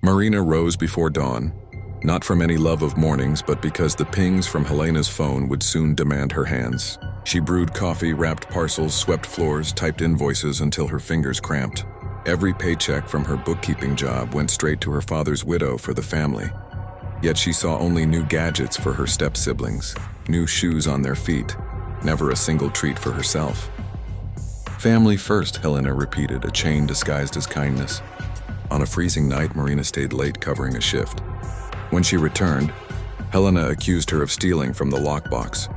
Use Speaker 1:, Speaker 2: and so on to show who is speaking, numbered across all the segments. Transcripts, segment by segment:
Speaker 1: Marina rose before dawn, not from any love of mornings, but because the pings from Helena's phone would soon demand her hands. She brewed coffee, wrapped parcels, swept floors, typed invoices until her fingers cramped. Every paycheck from her bookkeeping job went straight to her father's widow for the family. Yet she saw only new gadgets for her step-siblings, new shoes on their feet, never a single treat for herself. Family first, Helena repeated, a chain disguised as kindness. On a freezing night, Marina stayed late covering a shift. When she returned, Helena accused her of stealing from the lockbox.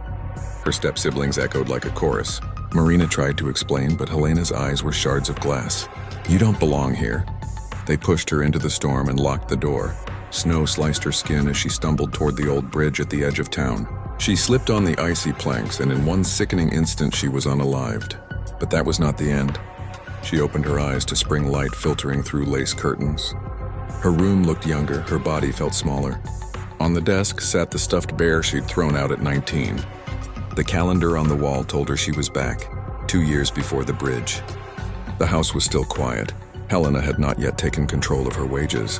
Speaker 1: Her step-siblings echoed like a chorus. Marina tried to explain, but Helena's eyes were shards of glass. "You don't belong here." They pushed her into the storm and locked the door. Snow sliced her skin as she stumbled toward the old bridge at the edge of town. She slipped on the icy planks, and in one sickening instant she was unalived. But that was not the end. She opened her eyes to spring light filtering through lace curtains. Her room looked younger, her body felt smaller. On the desk sat the stuffed bear she'd thrown out at 19. The calendar on the wall told her she was back, 2 years before the bridge. The house was still quiet. Helena had not yet taken control of her wages.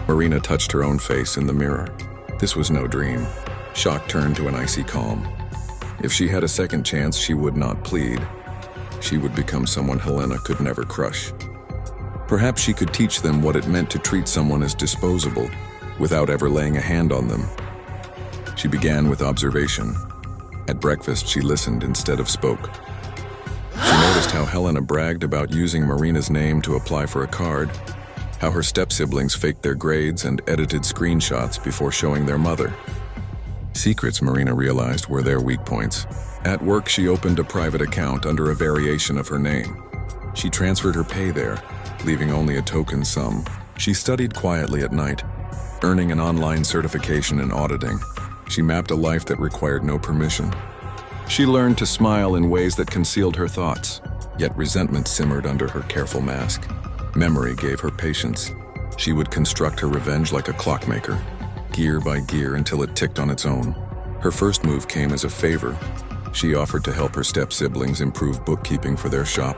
Speaker 1: Marina touched her own face in the mirror. This was no dream. Shock turned to an icy calm. If she had a second chance, she would not plead. She would become someone Helena could never crush. Perhaps she could teach them what it meant to treat someone as disposable, without ever laying a hand on them. She began with observation. At breakfast, she listened instead of spoke. She noticed how Helena bragged about using Marina's name to apply for a card, how her step-siblings faked their grades and edited screenshots before showing their mother. Secrets, Marina realized, were their weak points. At work, she opened a private account under a variation of her name. She transferred her pay there, leaving only a token sum. She studied quietly at night, earning an online certification in auditing. She mapped a life that required no permission. She learned to smile in ways that concealed her thoughts, yet resentment simmered under her careful mask. Memory gave her patience. She would construct her revenge like a clockmaker, gear by gear until it ticked on its own. Her first move came as a favor. She offered to help her step-siblings improve bookkeeping for their shop,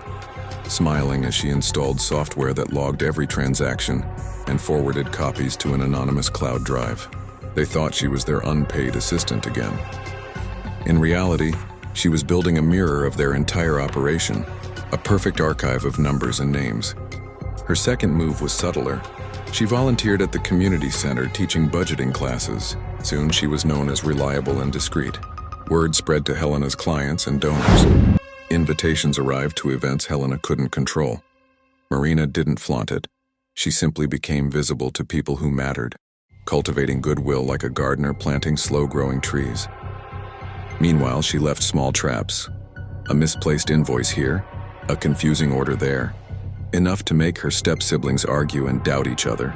Speaker 1: smiling as she installed software that logged every transaction and forwarded copies to an anonymous cloud drive. They thought she was their unpaid assistant again. In reality, she was building a mirror of their entire operation, a perfect archive of numbers and names. Her second move was subtler. She volunteered at the community center teaching budgeting classes. Soon she was known as reliable and discreet. Word spread to Helena's clients and donors. Invitations arrived to events Helena couldn't control. Marina didn't flaunt it. She simply became visible to people who mattered, cultivating goodwill like a gardener planting slow-growing trees. Meanwhile, she left small traps. A misplaced invoice here, a confusing order there. Enough to make her step-siblings argue and doubt each other.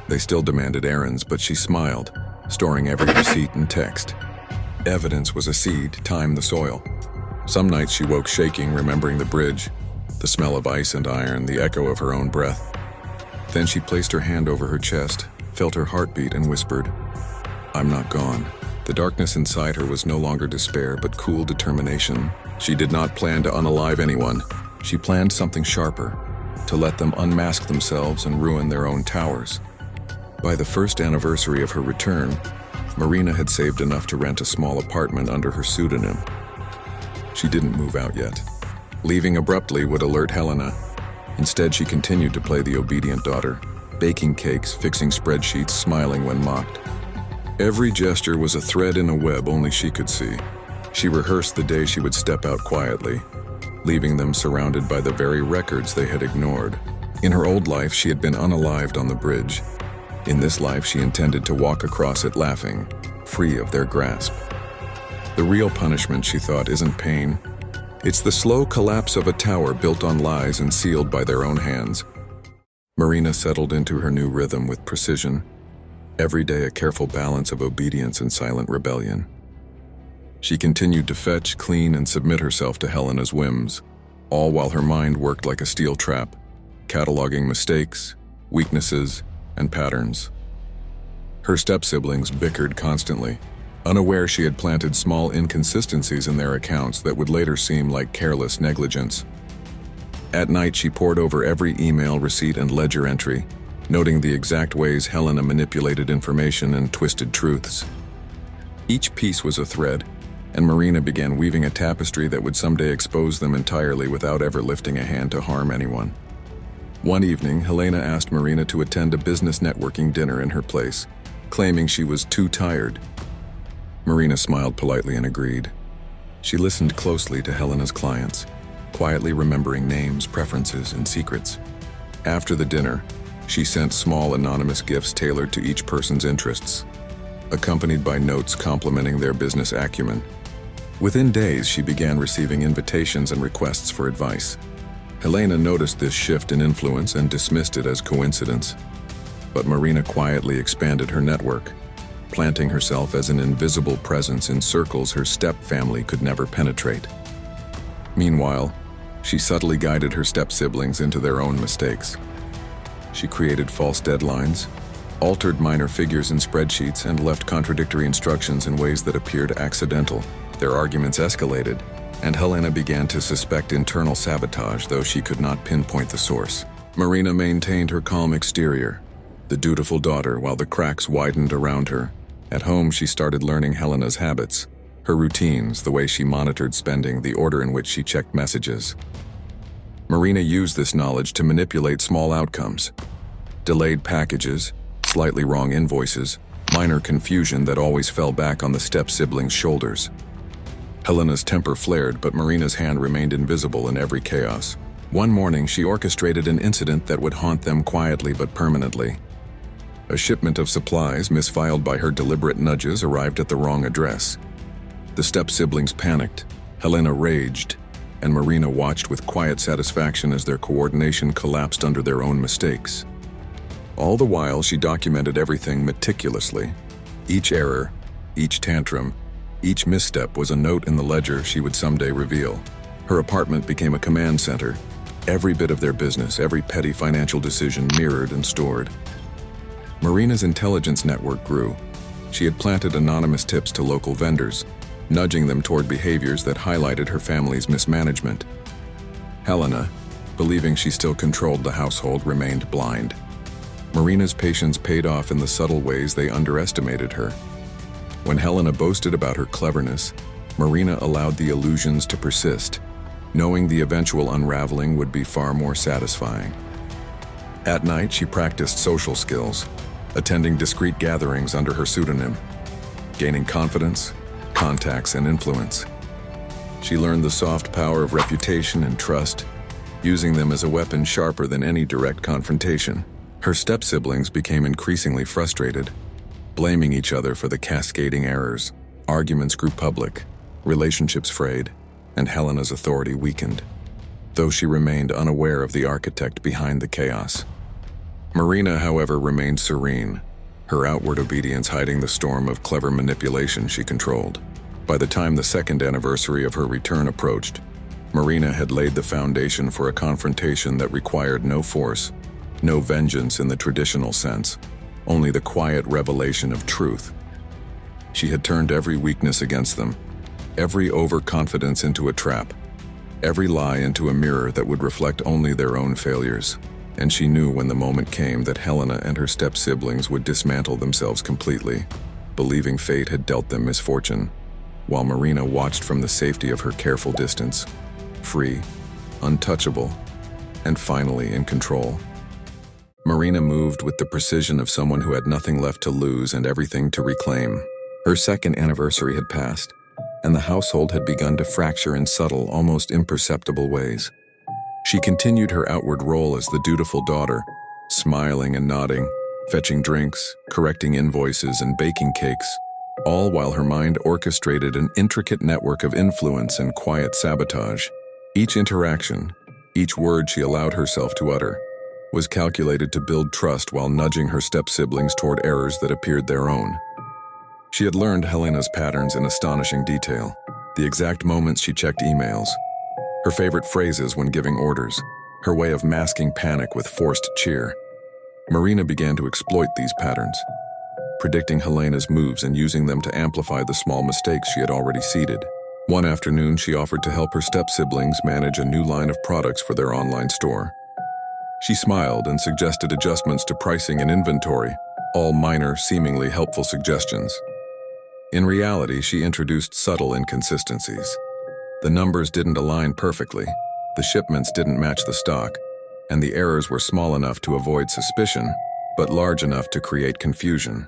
Speaker 1: They still demanded errands, but she smiled, storing every receipt and text. Evidence was a seed, time the soil. Some nights she woke shaking, remembering the bridge, the smell of ice and iron, the echo of her own breath. Then she placed her hand over her chest, felt her heartbeat, and whispered, "I'm not gone." The darkness inside her was no longer despair, but cool determination. She did not plan to unalive anyone. She planned something sharper, to let them unmask themselves and ruin their own towers. By the first anniversary of her return, Marina had saved enough to rent a small apartment under her pseudonym. She didn't move out yet. Leaving abruptly would alert Helena. Instead, she continued to play the obedient daughter, baking cakes, fixing spreadsheets, smiling when mocked. Every gesture was a thread in a web only she could see. She rehearsed the day she would step out quietly, leaving them surrounded by the very records they had ignored. In her old life, she had been unalived on the bridge. In this life, she intended to walk across it laughing, free of their grasp. The real punishment, she thought, isn't pain. It's the slow collapse of a tower built on lies and sealed by their own hands. Marina settled into her new rhythm with precision. Every day a careful balance of obedience and silent rebellion. She continued to fetch, clean, and submit herself to Helena's whims, all while her mind worked like a steel trap, cataloging mistakes, weaknesses, and patterns. Her step-siblings bickered constantly, unaware she had planted small inconsistencies in their accounts that would later seem like careless negligence. At night, she pored over every email, receipt, and ledger entry, noting the exact ways Helena manipulated information and twisted truths. Each piece was a thread, and Marina began weaving a tapestry that would someday expose them entirely without ever lifting a hand to harm anyone. One evening, Helena asked Marina to attend a business networking dinner in her place, claiming she was too tired. Marina smiled politely and agreed. She listened closely to Helena's clients, quietly remembering names, preferences, and secrets. After the dinner, she sent small anonymous gifts tailored to each person's interests, accompanied by notes complimenting their business acumen. Within days, she began receiving invitations and requests for advice. Helena noticed this shift in influence and dismissed it as coincidence. But Marina quietly expanded her network, planting herself as an invisible presence in circles her step-family could never penetrate. Meanwhile, she subtly guided her step-siblings into their own mistakes. She created false deadlines, altered minor figures in spreadsheets, and left contradictory instructions in ways that appeared accidental. Their arguments escalated, and Helena began to suspect internal sabotage, though she could not pinpoint the source. Marina maintained her calm exterior, the dutiful daughter, while the cracks widened around her. At home, she started learning Helena's habits, her routines, the way she monitored spending, the order in which she checked messages. Marina used this knowledge to manipulate small outcomes: delayed packages, slightly wrong invoices, minor confusion that always fell back on the step-siblings' shoulders. Helena's temper flared, but Marina's hand remained invisible in every chaos. One morning, she orchestrated an incident that would haunt them quietly but permanently. A shipment of supplies, misfiled by her deliberate nudges, arrived at the wrong address. The step-siblings panicked, Helena raged, and Marina watched with quiet satisfaction as their coordination collapsed under their own mistakes. All the while, she documented everything meticulously. Each error, each tantrum, each misstep was a note in the ledger she would someday reveal. Her apartment became a command center. Every bit of their business, every petty financial decision mirrored and stored. Marina's intelligence network grew. She had planted anonymous tips to local vendors, nudging them toward behaviors that highlighted her family's mismanagement. Helena, believing she still controlled the household, remained blind. Marina's patience paid off in the subtle ways they underestimated her. When Helena boasted about her cleverness, Marina allowed the illusions to persist, knowing the eventual unraveling would be far more satisfying. At night, she practiced social skills, attending discreet gatherings under her pseudonym, gaining confidence, contacts, and influence. She learned the soft power of reputation and trust, using them as a weapon sharper than any direct confrontation. Her step-siblings became increasingly frustrated, blaming each other for the cascading errors. Arguments grew public, relationships frayed, and Helena's authority weakened, though she remained unaware of the architect behind the chaos. Marina, however, remained serene, her outward obedience hiding the storm of clever manipulation she controlled. By the time the second anniversary of her return approached, Marina had laid the foundation for a confrontation that required no force, no vengeance in the traditional sense, only the quiet revelation of truth. She had turned every weakness against them, every overconfidence into a trap, every lie into a mirror that would reflect only their own failures. And she knew when the moment came that Helena and her step-siblings would dismantle themselves completely, believing fate had dealt them misfortune, while Marina watched from the safety of her careful distance, free, untouchable, and finally in control. Marina moved with the precision of someone who had nothing left to lose and everything to reclaim. Her second anniversary had passed, and the household had begun to fracture in subtle, almost imperceptible ways. She continued her outward role as the dutiful daughter, smiling and nodding, fetching drinks, correcting invoices, and baking cakes, all while her mind orchestrated an intricate network of influence and quiet sabotage. Each interaction, each word she allowed herself to utter, was calculated to build trust while nudging her step-siblings toward errors that appeared their own. She had learned Helena's patterns in astonishing detail, the exact moments she checked emails, her favorite phrases when giving orders, her way of masking panic with forced cheer. Marina began to exploit these patterns, predicting Helena's moves and using them to amplify the small mistakes she had already seeded. One afternoon, she offered to help her step-siblings manage a new line of products for their online store. She smiled and suggested adjustments to pricing and inventory, all minor, seemingly helpful suggestions. In reality, she introduced subtle inconsistencies. The numbers didn't align perfectly, the shipments didn't match the stock, and the errors were small enough to avoid suspicion, but large enough to create confusion.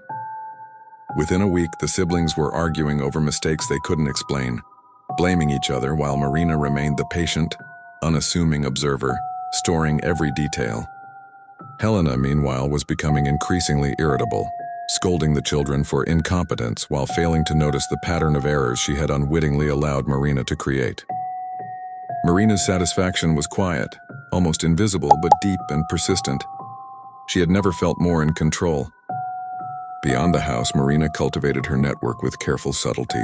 Speaker 1: Within a week, the siblings were arguing over mistakes they couldn't explain, blaming each other while Marina remained the patient, unassuming observer, storing every detail. Helena, meanwhile, was becoming increasingly irritable, scolding the children for incompetence while failing to notice the pattern of errors she had unwittingly allowed Marina to create. Marina's satisfaction was quiet, almost invisible but deep and persistent. She had never felt more in control. Beyond the house, Marina cultivated her network with careful subtlety.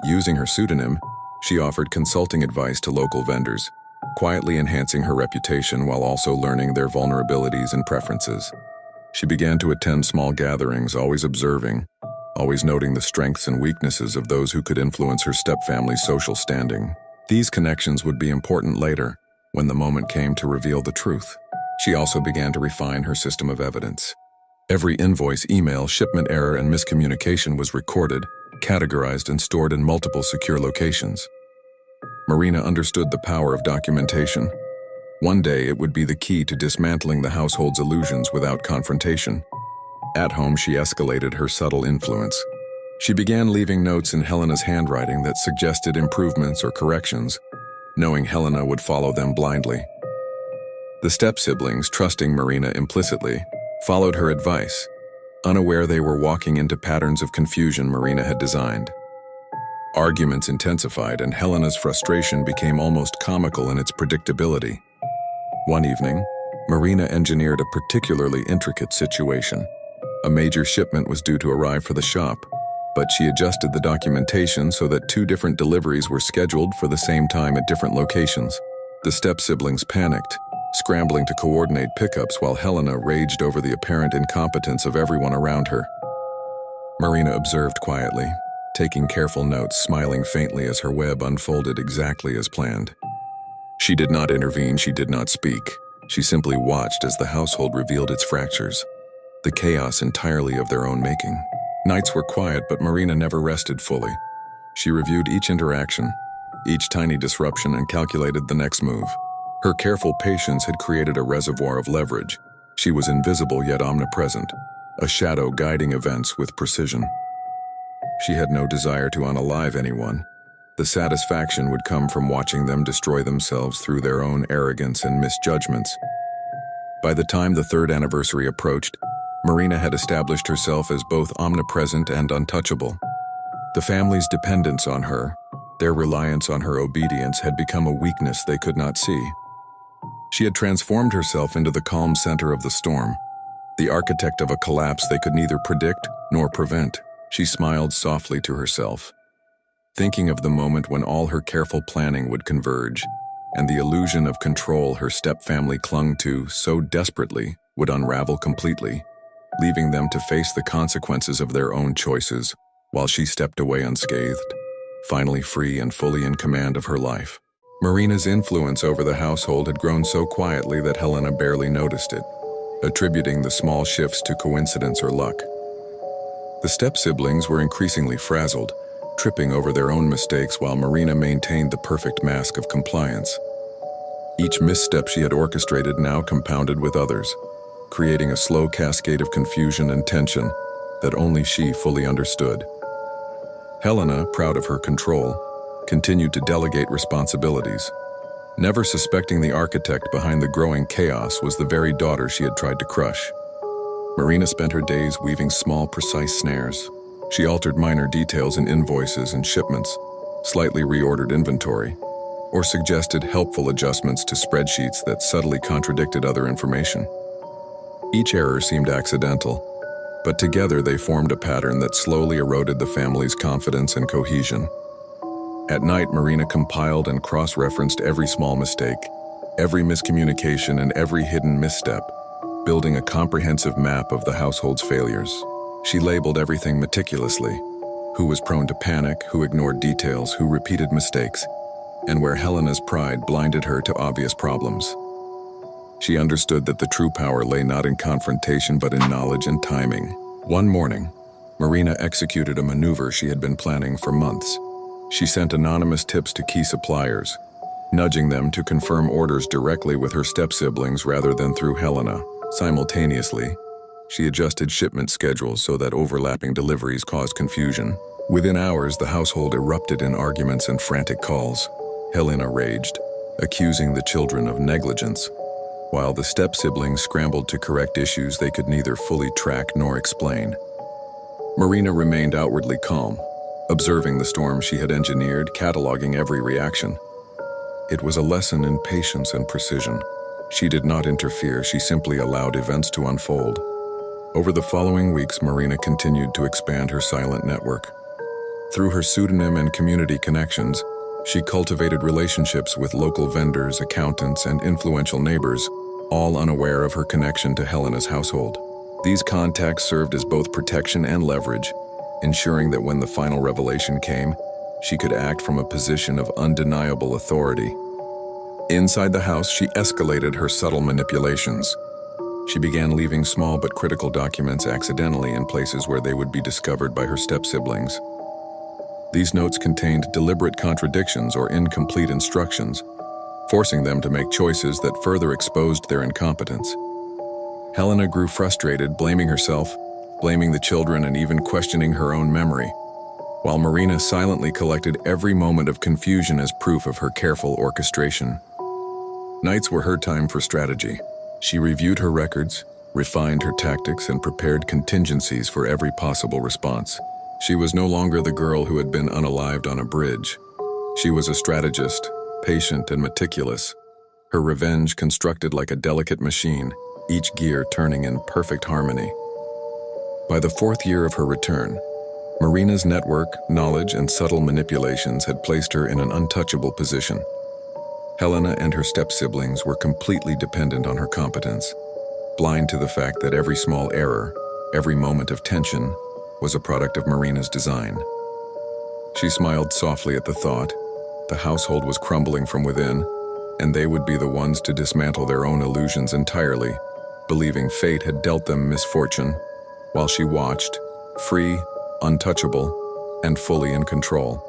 Speaker 1: Using her pseudonym, she offered consulting advice to local vendors, quietly enhancing her reputation while also learning their vulnerabilities and preferences. She began to attend small gatherings, always observing, always noting the strengths and weaknesses of those who could influence her stepfamily's social standing. These connections would be important later, when the moment came to reveal the truth. She also began to refine her system of evidence. Every invoice, email, shipment error, and miscommunication was recorded, categorized, and stored in multiple secure locations. Marina understood the power of documentation. One day, it would be the key to dismantling the household's illusions without confrontation. At home, she escalated her subtle influence. She began leaving notes in Helena's handwriting that suggested improvements or corrections, knowing Helena would follow them blindly. The step-siblings, trusting Marina implicitly, followed her advice, unaware they were walking into patterns of confusion Marina had designed. Arguments intensified, and Helena's frustration became almost comical in its predictability. One evening, Marina engineered a particularly intricate situation. A major shipment was due to arrive for the shop, but she adjusted the documentation so that 2 different deliveries were scheduled for the same time at different locations. The step-siblings panicked, scrambling to coordinate pickups while Helena raged over the apparent incompetence of everyone around her. Marina observed quietly, taking careful notes, smiling faintly as her web unfolded exactly as planned. She did not intervene, she did not speak. She simply watched as the household revealed its fractures, the chaos entirely of their own making. Nights were quiet, but Marina never rested fully. She reviewed each interaction, each tiny disruption, and calculated the next move. Her careful patience had created a reservoir of leverage. She was invisible yet omnipresent, a shadow guiding events with precision. She had no desire to unalive anyone. The satisfaction would come from watching them destroy themselves through their own arrogance and misjudgments. By the time the 3rd anniversary approached, Marina had established herself as both omnipresent and untouchable. The family's dependence on her, their reliance on her obedience, had become a weakness they could not see. She had transformed herself into the calm center of the storm, the architect of a collapse they could neither predict nor prevent. She smiled softly to herself, thinking of the moment when all her careful planning would converge, and the illusion of control her stepfamily clung to so desperately would unravel completely, leaving them to face the consequences of their own choices, while she stepped away unscathed, finally free and fully in command of her life. Marina's influence over the household had grown so quietly that Helena barely noticed it, attributing the small shifts to coincidence or luck. The step-siblings were increasingly frazzled, tripping over their own mistakes while Marina maintained the perfect mask of compliance. Each misstep she had orchestrated now compounded with others, creating a slow cascade of confusion and tension that only she fully understood. Helena, proud of her control, continued to delegate responsibilities, never suspecting the architect behind the growing chaos was the very daughter she had tried to crush. Marina spent her days weaving small, precise snares. She altered minor details in invoices and shipments, slightly reordered inventory, or suggested helpful adjustments to spreadsheets that subtly contradicted other information. Each error seemed accidental, but together they formed a pattern that slowly eroded the family's confidence and cohesion. At night, Marina compiled and cross-referenced every small mistake, every miscommunication, and every hidden misstep, building a comprehensive map of the household's failures. She labeled everything meticulously: who was prone to panic, who ignored details, who repeated mistakes, and where Helena's pride blinded her to obvious problems. She understood that the true power lay not in confrontation but in knowledge and timing. One morning, Marina executed a maneuver she had been planning for months. She sent anonymous tips to key suppliers, nudging them to confirm orders directly with her step-siblings rather than through Helena. Simultaneously, she adjusted shipment schedules so that overlapping deliveries caused confusion. Within hours, the household erupted in arguments and frantic calls. Helena raged, accusing the children of negligence, while the step-siblings scrambled to correct issues they could neither fully track nor explain. Marina remained outwardly calm, observing the storm she had engineered, cataloging every reaction. It was a lesson in patience and precision. She did not interfere, she simply allowed events to unfold. Over the following weeks, Marina continued to expand her silent network. Through her pseudonym and community connections, she cultivated relationships with local vendors, accountants, and influential neighbors, all unaware of her connection to Helena's household. These contacts served as both protection and leverage, ensuring that when the final revelation came, she could act from a position of undeniable authority. Inside the house, she escalated her subtle manipulations. She began leaving small but critical documents accidentally in places where they would be discovered by her step-siblings. These notes contained deliberate contradictions or incomplete instructions, forcing them to make choices that further exposed their incompetence. Helena grew frustrated, blaming herself, blaming the children, and even questioning her own memory, while Marina silently collected every moment of confusion as proof of her careful orchestration. Nights were her time for strategy. She reviewed her records, refined her tactics, and prepared contingencies for every possible response. She was no longer the girl who had been unalived on a bridge. She was a strategist, patient and meticulous, her revenge constructed like a delicate machine, each gear turning in perfect harmony. By the fourth year of her return, Marina's network, knowledge, and subtle manipulations had placed her in an untouchable position. Helena and her step-siblings were completely dependent on her competence, blind to the fact that every small error, every moment of tension, was a product of Marina's design. She smiled softly at the thought. The household was crumbling from within, and they would be the ones to dismantle their own illusions entirely, believing fate had dealt them misfortune, while she watched, free, untouchable, and fully in control.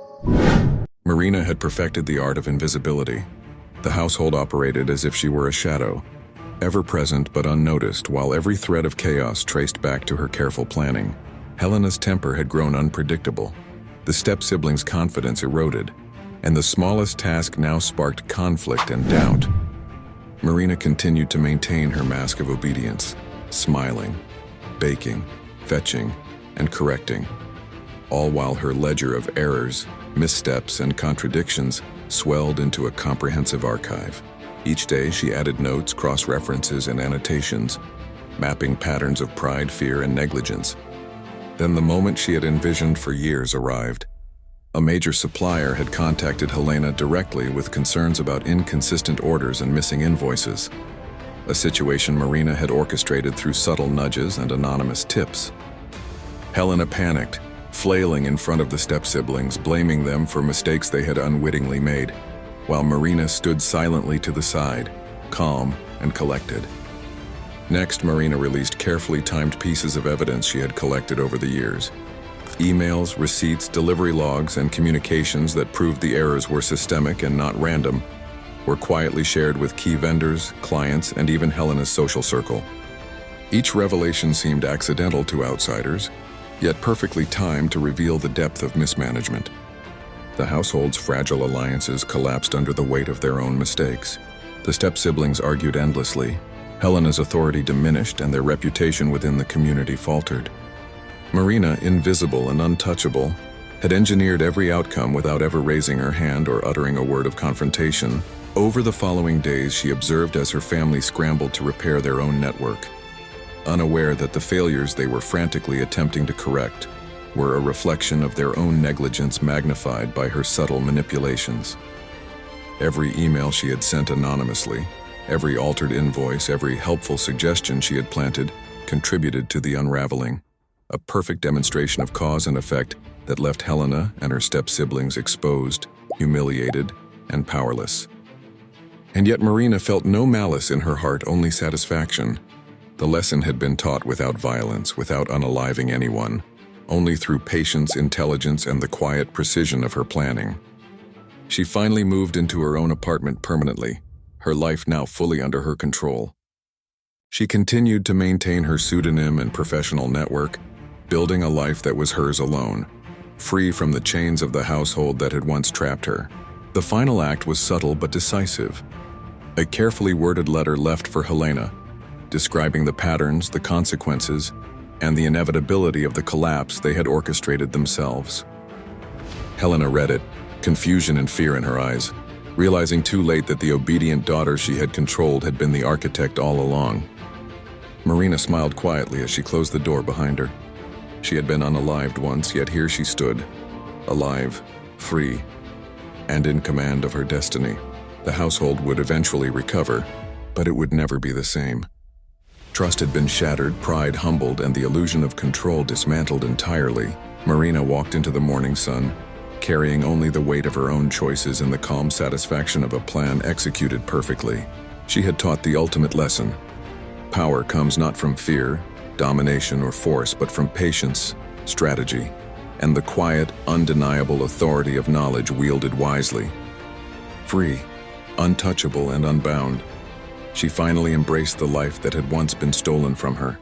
Speaker 1: Marina had perfected the art of invisibility. The household operated as if she were a shadow, ever present but unnoticed, while every thread of chaos traced back to her careful planning. Helena's temper had grown unpredictable. The step-siblings' confidence eroded, and the smallest task now sparked conflict and doubt. Marina continued to maintain her mask of obedience, smiling, baking, fetching, and correcting, all while her ledger of errors, missteps, and contradictions swelled into a comprehensive archive. Each day she added notes, cross-references, and annotations, mapping patterns of pride, fear, and negligence. Then the moment she had envisioned for years arrived. A major supplier had contacted Helena directly with concerns about inconsistent orders and missing invoices, a situation Marina had orchestrated through subtle nudges and anonymous tips. Helena panicked, flailing in front of the step-siblings, blaming them for mistakes they had unwittingly made, while Marina stood silently to the side, calm and collected. Next, Marina released carefully timed pieces of evidence she had collected over the years. Emails, receipts, delivery logs, and communications that proved the errors were systemic and not random were quietly shared with key vendors, clients, and even Helena's social circle. Each revelation seemed accidental to outsiders, yet perfectly timed to reveal the depth of mismanagement. The household's fragile alliances collapsed under the weight of their own mistakes. The step-siblings argued endlessly. Helena's authority diminished and their reputation within the community faltered. Marina, invisible and untouchable, had engineered every outcome without ever raising her hand or uttering a word of confrontation. Over the following days, she observed as her family scrambled to repair their own network, unaware that the failures they were frantically attempting to correct were a reflection of their own negligence magnified by her subtle manipulations. Every email she had sent anonymously, every altered invoice, every helpful suggestion she had planted contributed to the unraveling, a perfect demonstration of cause and effect that left Helena and her step-siblings exposed, humiliated, and powerless. And yet Marina felt no malice in her heart, only satisfaction. The lesson had been taught without violence, without unaliving anyone, only through patience, intelligence, and the quiet precision of her planning. She finally moved into her own apartment permanently, her life now fully under her control. She continued to maintain her pseudonym and professional network, building a life that was hers alone, free from the chains of the household that had once trapped her. The final act was subtle but decisive. A carefully worded letter left for Helena, describing the patterns, the consequences, and the inevitability of the collapse they had orchestrated themselves. Helena read it, confusion and fear in her eyes, realizing too late that the obedient daughter she had controlled had been the architect all along. Marina smiled quietly as she closed the door behind her. She had been unalived once, yet here she stood, alive, free, and in command of her destiny. The household would eventually recover, but it would never be the same. Trust had been shattered, pride humbled, and the illusion of control dismantled entirely. Marina walked into the morning sun, carrying only the weight of her own choices and the calm satisfaction of a plan executed perfectly. She had taught the ultimate lesson. Power comes not from fear, domination, or force, but from patience, strategy, and the quiet, undeniable authority of knowledge wielded wisely. Free, untouchable, and unbound, she finally embraced the life that had once been stolen from her.